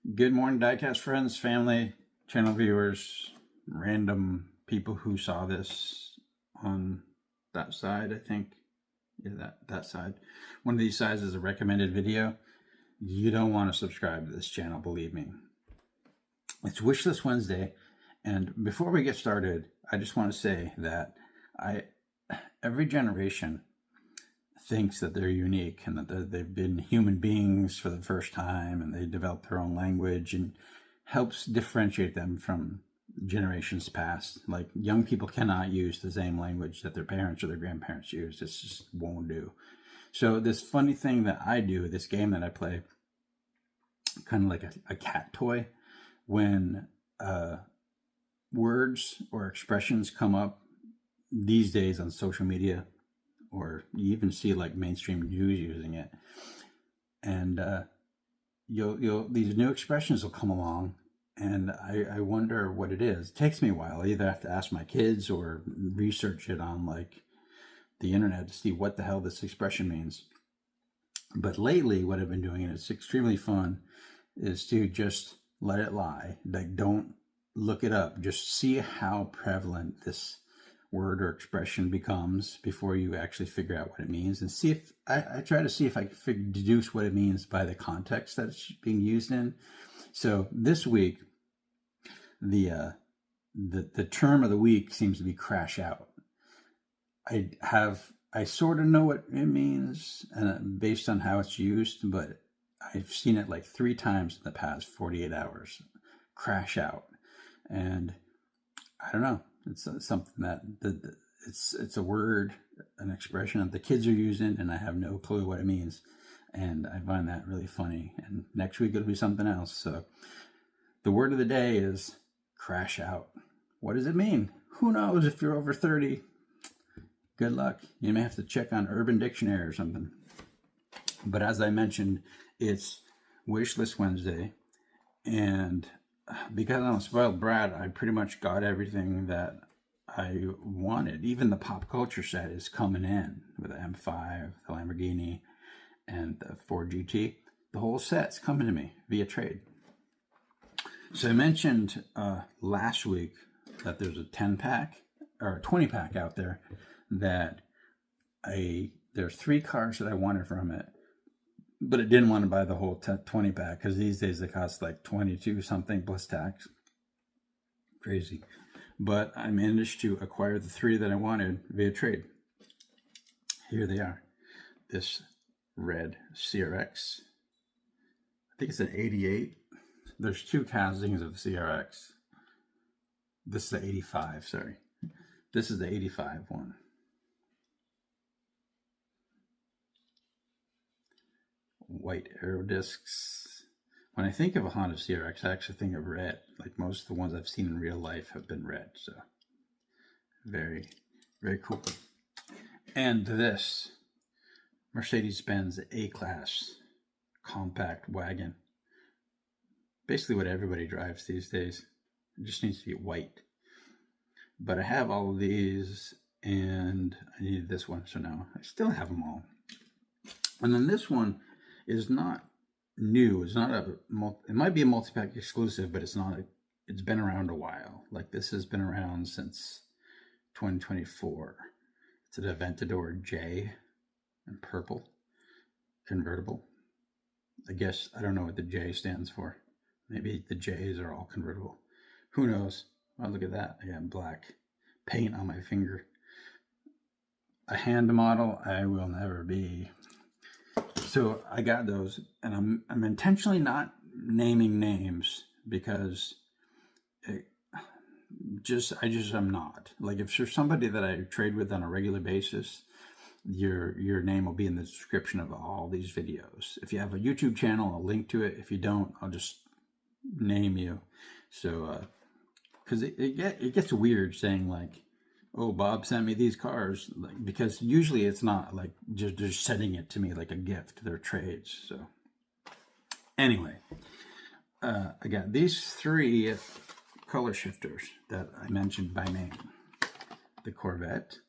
Good morning, Diecast friends, family, channel viewers, random people who saw this on that side, I think. Yeah, that side. One of these sides is a recommended video. You don't want to subscribe to this channel, believe me. It's Wishlist Wednesday, and before we get started, I just want to say that every generation thinks that they're unique and that they've been human beings for the first time and they develop their own language and helps differentiate them from generations past. Like, young people cannot use the same language that their parents or their grandparents used. It just won't do. So this funny thing that I do, this game that I play, kind of like a cat toy, when words or expressions come up these days on social media, or you even see like mainstream news using it, and you'll these new expressions will come along, and I wonder what it is. It takes me a while. I either have to ask my kids or research it on like the internet to see what the hell this expression means. But lately, what I've been doing, and it's extremely fun, is to just let it lie. Like, don't look it up. Just see how prevalent this word or expression becomes before you actually figure out what it means, and see if I try to see if I can deduce what it means by the context that it's being used in. So this week, the term of the week seems to be crash out. I sort of know what it means based on how it's used, but I've seen it like 3 times in the past 48 hours. Crash out. And I don't know. It's something that it's a word, an expression that the kids are using, and I have no clue what it means. And I find that really funny. And next week it'll be something else. So the word of the day is crash out. What does it mean? Who knows? If you're over 30, good luck. You may have to check on Urban Dictionary or something. But as I mentioned, it's Wishlist Wednesday, and because I'm a spoiled brat, I pretty much got everything that I wanted. Even the pop culture set is coming in with the M5, the Lamborghini, and the Ford GT. The whole set's coming to me via trade. So I mentioned last week that there's a 10-pack or a 20-pack out there that there's 3 cars that I wanted from it, but I didn't want to buy the whole 20-pack because these days they cost like 22 something plus tax. Crazy. But I managed to acquire the 3 that I wanted via trade. Here they are. This red CRX. I think it's an 88. There's 2 castings of the CRX. This is the 85, sorry. This is the 85 one. White aero discs. When I think of a Honda CRX, I actually think of red. Like most of the ones I've seen in real life have been red. So very, very cool. And this Mercedes-Benz A-Class compact wagon. Basically what everybody drives these days. It just needs to be white. But I have all of these, and I needed this one, so now I still have them all. And then this one is not new. It's not it might be a multi-pack exclusive, but it's not. It's been around a while. Like, this has been around since 2024. It's an Aventador J in purple, convertible. I guess, I don't know what the J stands for. Maybe the J's are all convertible. Who knows? Oh, look at that. I got black paint on my finger. A hand model I will never be. So I got those, and I'm intentionally not naming names because I just am not. Like, if there's somebody that I trade with on a regular basis, your name will be in the description of all these videos. If you have a YouTube channel, I'll link to it. If you don't, I'll just name you. So because it gets weird saying like, oh, Bob sent me these cars, like, because usually it's not like just sending it to me like a gift. They're trades. So anyway, I got these 3 color shifters that I mentioned by name. The Corvette,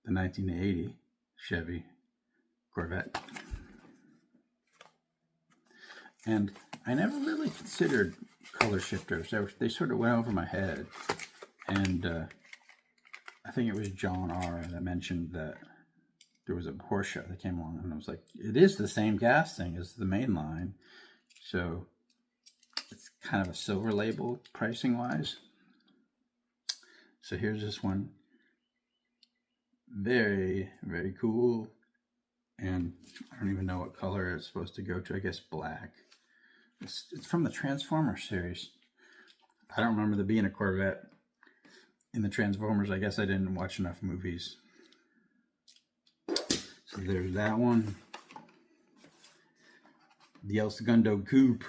the 1980 Chevy Corvette, And I never really considered color shifters. They sort of went over my head. And I think it was John R. that mentioned that there was a Porsche that came along, and I was like, it is the same gas thing as the main line. So it's kind of a silver label pricing wise. So here's this one. Very, very cool. And I don't even know what color it's supposed to go to. I guess black. It's from the Transformers series. I don't remember there being a Corvette in the Transformers. I guess I didn't watch enough movies. So there's that one. The El Segundo Coupe.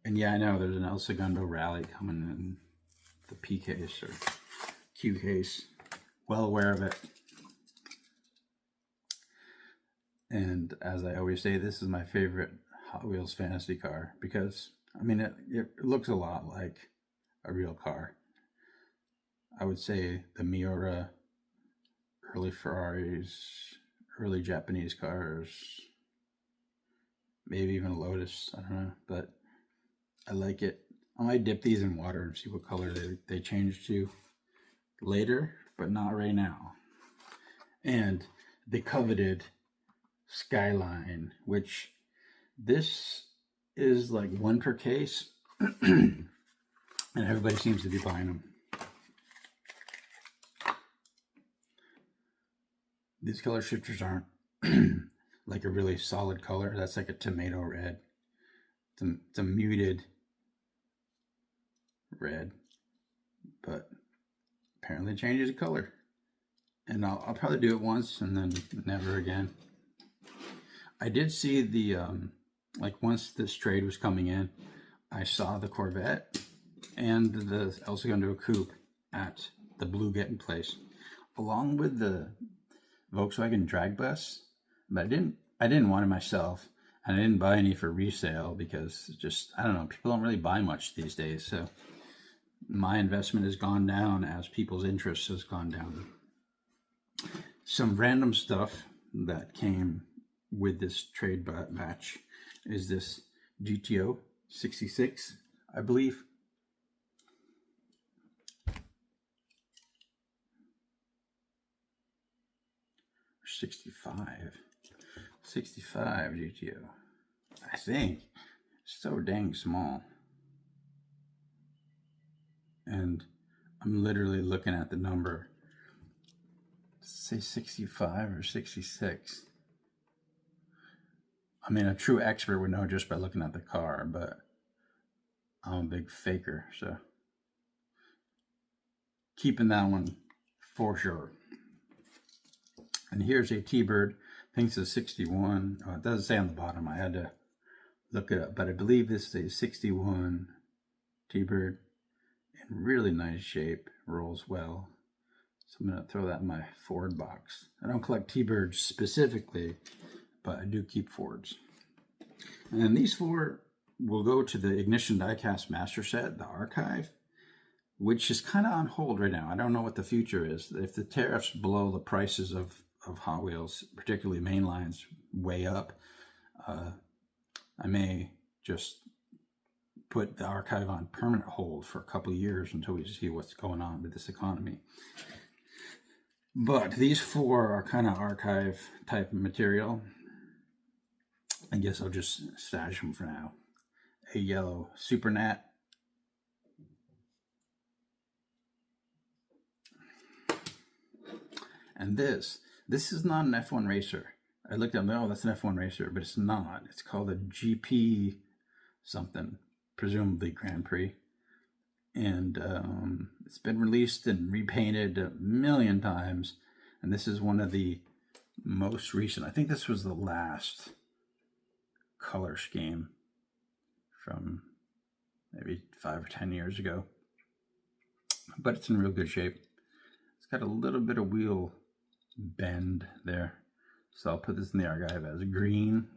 And yeah, I know there's an El Segundo Rally coming in the P case or Q case. Well aware of it. And as I always say, this is my favorite Hot Wheels fantasy car because, I mean, it looks a lot like a real car. I would say the Miura, early Ferraris, early Japanese cars, maybe even a Lotus, I don't know, but I like it. I might dip these in water and see what color they change to later, but not right now. And the coveted Skyline, which this is like one per case, and everybody seems to be buying them. These color shifters aren't like a really solid color. That's like a tomato red. It's a muted red, but apparently it changes the color. And I'll probably do it once and then never again. I did see the, like once this trade was coming in, I saw the Corvette and the El Segundo Coupe at the Blue Getting place, along with the Volkswagen drag bus. But I didn't want it myself, and I didn't buy any for resale because just, I don't know, people don't really buy much these days. So my investment has gone down as people's interest has gone down. Some random stuff that came with this trade batch is this GTO 66, I believe. Or 65 GTO, I think. So dang small. And I'm literally looking at the number. Say 65 or 66. I mean, a true expert would know just by looking at the car, but I'm a big faker, so keeping that one for sure. And here's a T-Bird. I think it's a 61. Oh, it doesn't say on the bottom. I had to look it up, but I believe this is a 61 T-Bird in really nice shape, rolls well. So I'm going to throw that in my Ford box. I don't collect T-Birds specifically, but I do keep Fords. And then these four will go to the Ignition Diecast Master Set, the archive, which is kind of on hold right now. I don't know what the future is. If the tariffs blow the prices of Hot Wheels, particularly mainlines, way up, I may just put the archive on permanent hold for a couple of years until we see what's going on with this economy. But these four are kind of archive type of material. I guess I'll just stash them for now. A yellow Super Nat. And this is not an F1 racer. I looked at, oh, that's an F1 racer, but it's not. It's called a GP something, presumably Grand Prix. And it's been released and repainted a million times. And this is one of the most recent. I think this was the last color scheme from maybe 5 or 10 years ago. But it's in real good shape. It's got a little bit of wheel bend there. So I'll put this in the archive as green.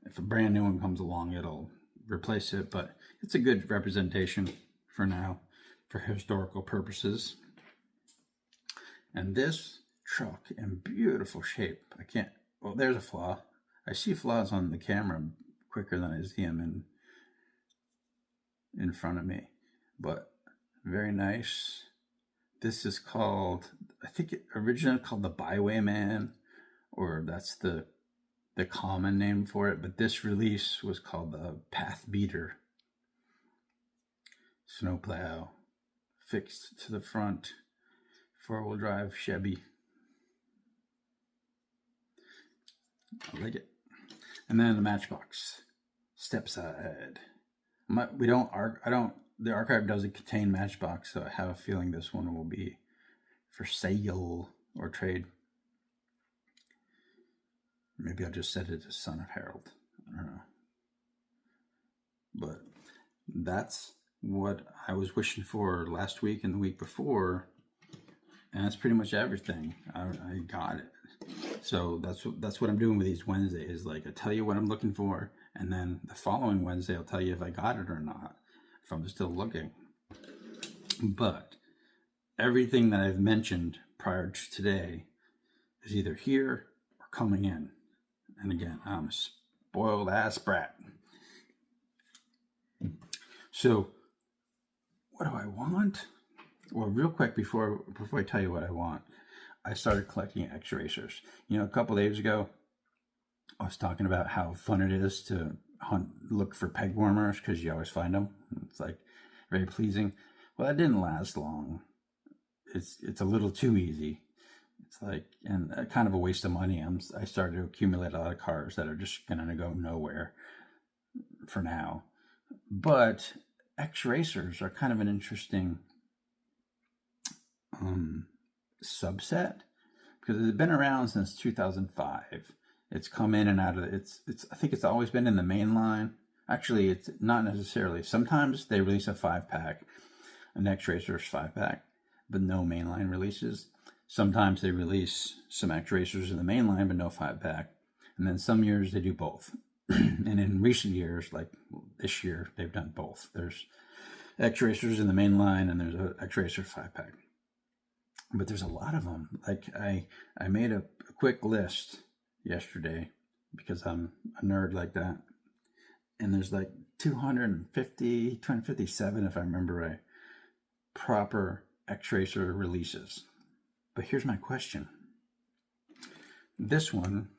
If a brand new one comes along, it'll replace it, but it's a good representation for now for historical purposes. And this truck in beautiful shape. Well, there's a flaw. I see flaws on the camera quicker than I see them in front of me. But very nice. This is called, I think it originally called the Bywayman, or that's the common name for it. But this release was called the Path Beater. Snowplow, fixed to the front, 4-wheel drive Chevy. I like it. And then the Matchbox step side. The archive doesn't contain Matchbox, so I have a feeling this one will be for sale or trade. Maybe I'll just set it as Son of Harold. I don't know. But that's what I was wishing for last week and the week before, and that's pretty much everything. I got it. So that's what I'm doing with these Wednesdays. Like, I tell you what I'm looking for, and then the following Wednesday I'll tell you if I got it or not, if I'm still looking. But everything that I've mentioned prior to today is either here or coming in. And again, I'm a spoiled ass brat. So what do I want? Well, real quick before I tell you what I want, I started collecting X-racers. You know, a couple days ago, I was talking about how fun it is to look for peg warmers because you always find them. It's like very pleasing. Well, that didn't last long. It's a little too easy. It's like, and kind of a waste of money. I started to accumulate a lot of cars that are just going to go nowhere for now. But X-racers are kind of an interesting subset because it's been around since 2005. It's come in and out of it. I think it's always been in the main line. Actually, it's not necessarily. Sometimes they release a 5-pack, an X-Racers 5-pack, but no mainline releases. Sometimes they release some X-Racers in the main line, but no 5-pack. And then some years they do both. And in recent years, like this year, they've done both. There's X-Racers in the main line, and there's an X-Racer 5-pack. But there's a lot of them. Like I made a quick list yesterday because I'm a nerd like that. And there's like 257, if I remember right, proper X-Racer releases. But here's my question. This one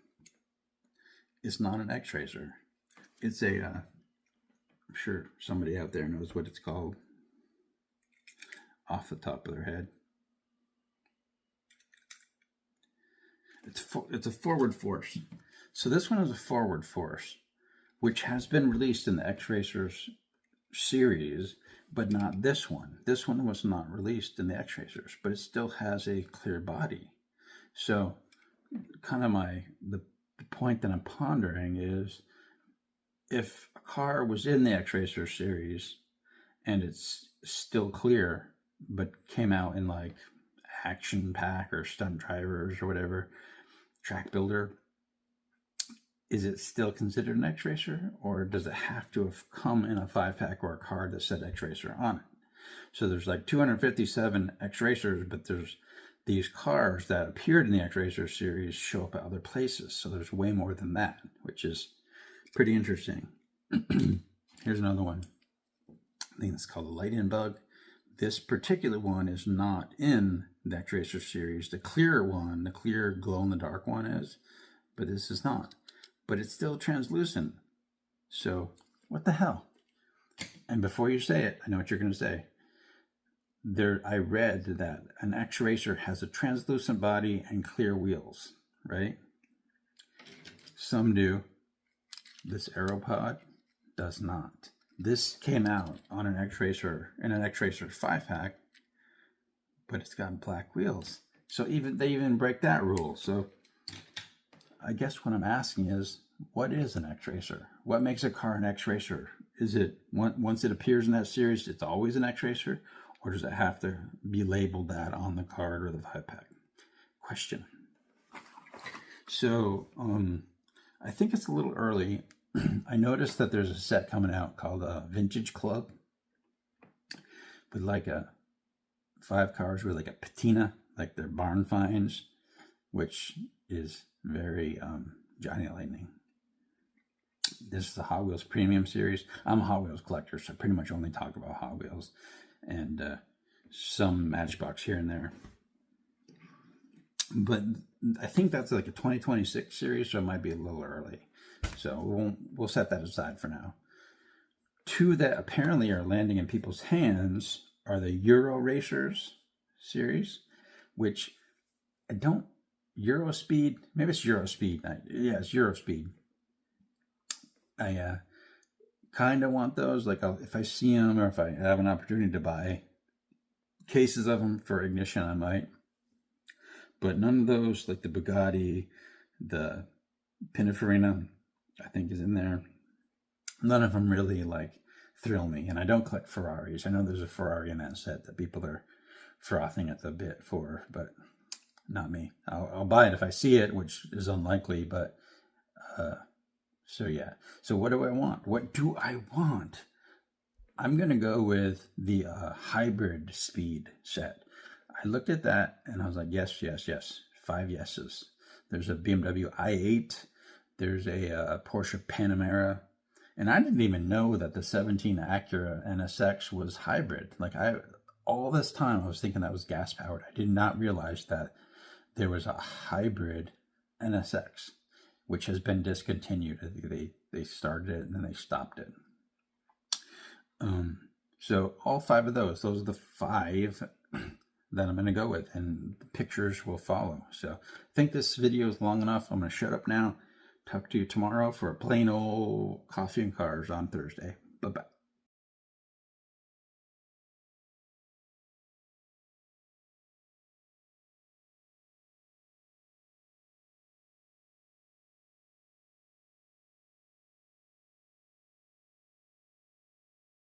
is not an X-Racer. It's I'm sure somebody out there knows what it's called off the top of their head. It's a forward force. So this one is a forward force, which has been released in the X-Racers series, but not this one. This one was not released in the X-Racers, but it still has a clear body. So kind of the point that I'm pondering is, if a car was in the X-Racer series and it's still clear, but came out in like Action Pack or Stunt Drivers or whatever, Track Builder, is it still considered an X-Racer, or does it have to have come in a 5-pack or a car that said X-Racer on it? So there's like 257 X-Racers, but there's these cars that appeared in the X-Racer series show up at other places. So there's way more than that, which is pretty interesting. Here's another one. I think it's called the Light-In Bug. This particular one is not in the X-Racer series. The clear one, the clear glow-in-the-dark one is, but this is not. But it's still translucent. So what the hell? And before you say it, I know what you're going to say. I read that an X-Racer has a translucent body and clear wheels, right? Some do. This Aeropod does not. This came out on an X-Racer, in an X-Racer 5-pack, but it's got black wheels. So they even break that rule. So I guess what I'm asking is, what is an X-Racer? What makes a car an X-Racer? Is it, once it appears in that series, it's always an X-Racer? Or does it have to be labeled that on the card or the 5-pack? Question. So I think it's a little early. I noticed that there's a set coming out called Vintage Club with like 5 cars with like a patina, like their barn finds, which is very Johnny Lightning. This is the Hot Wheels Premium Series. I'm a Hot Wheels collector, so I pretty much only talk about Hot Wheels and some Matchbox here and there. But I think that's like a 2026 series, so it might be a little early. So we'll set that aside for now. Two that apparently are landing in people's hands are the Euro Racers series, which I don't... Eurospeed, maybe it's Eurospeed. Yeah, it's Eurospeed. I kind of want those. Like, if I see them or if I have an opportunity to buy cases of them for Ignition, I might. But none of those, like the Bugatti, the Pininfarina, I think is in there. None of them really like thrill me. And I don't collect Ferraris. I know there's a Ferrari in that set that people are frothing at the bit for, but not me. I'll buy it if I see it, which is unlikely, but so yeah. So what do I want? What do I want? I'm going to go with the hybrid speed set. I looked at that and I was like, yes, yes, yes. 5 yeses. There's a BMW i8. There's a Porsche Panamera. And I didn't even know that the 17 Acura NSX was hybrid. Like, all this time I was thinking that was gas powered. I did not realize that there was a hybrid NSX, which has been discontinued. I think they started it and then they stopped it. So all 5 of those are the 5 that I'm going to go with, and the pictures will follow. So I think this video is long enough. I'm going to shut up now. Talk to you tomorrow for a plain old coffee and cars on Thursday. Bye-bye.